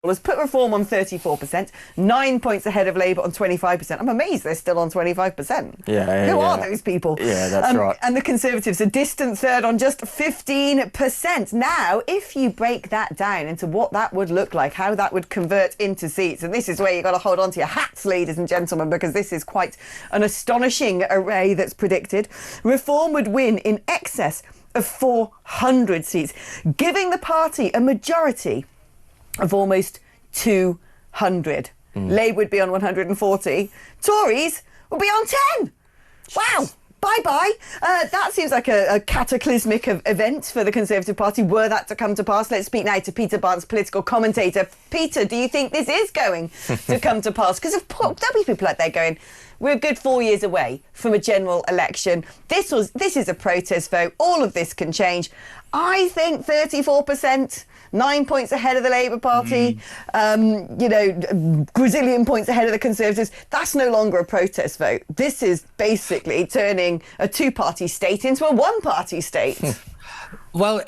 has put Reform on 34%, 9 points ahead of Labour on 25%. I'm amazed they're still on 25%. Who are those people? Yeah, that's right. And the Conservatives, a distant third on just 15%. Now, if you break that down into what that would look like, how that would convert into seats, and this is where you've got to hold on to your hats, ladies and gentlemen, because this is quite an astonishing array that's predicted. Reform would win in excess of 400 seats, giving the party a majority of almost 200. Labour would be on 140. Tories would be on 10. Wow. Bye-bye. That seems like a cataclysmic event for the Conservative Party, were that to come to pass. Let's speak now to Peter Barnes, political commentator. Peter, do you think this is going to come to pass? Because there'll be people out there going, we're a good 4 years away from a general election. This is a protest vote. All of this can change. I think 34%, 9 points ahead of the Labour Party, gazillion points ahead of the Conservatives. That's no longer a protest vote. This is basically turning a two-party state into a one-party state. Well,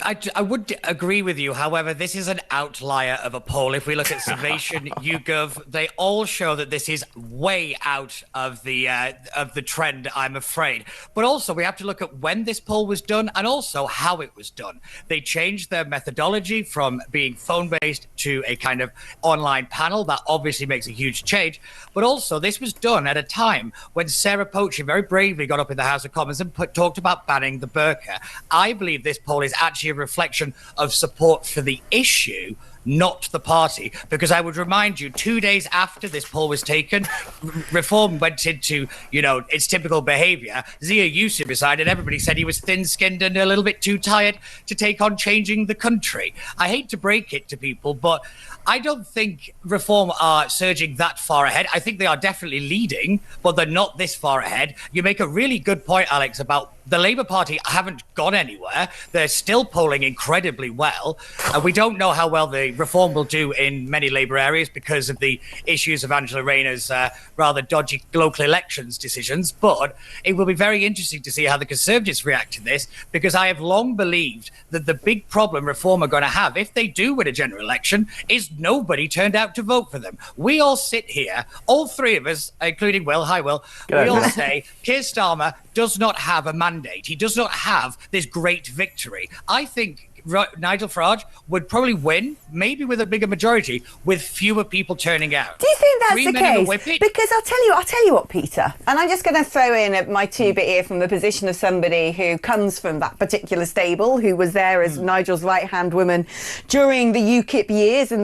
I would agree with you. However, this is an outlier of a poll. If we look at Survation, YouGov, they all show that this is way out of the trend, I'm afraid. But also, we have to look at when this poll was done and also how it was done. They changed their methodology from being phone-based to a kind of online panel. That obviously makes a huge change. But also, this was done at a time when Sarah Poacher very bravely got up in the House of Commons and talked about banning the burqa. I believe this poll is actually a reflection of support for the issue, not the party, because I would remind you, 2 days after this poll was taken, Reform went into, its typical behaviour. Zia Yusuf decided, everybody said he was thin-skinned and a little bit too tired to take on changing the country. I hate to break it to people, but I don't think Reform are surging that far ahead. I think they are definitely leading, but they're not this far ahead. You make a really good point, Alex, about the Labour Party haven't gone anywhere. They're still polling incredibly well. We don't know how well the Reform will do in many Labour areas because of the issues of Angela Rayner's rather dodgy local elections decisions. But it will be very interesting to see how the Conservatives react to this, because I have long believed that the big problem Reform are going to have, if they do win a general election, is nobody turned out to vote for them. We all sit here, all three of us, including Will, hi Will, we all say Keir Starmer does not have a mandate. He does not have this great victory. I think Nigel Farage would probably win, maybe with a bigger majority, with fewer people turning out. Do you think that's the case? Because I'll tell you what, Peter, and I'm just going to throw in my two-bit ear from the position of somebody who comes from that particular stable, who was there as Nigel's right-hand woman during the UKIP years, and then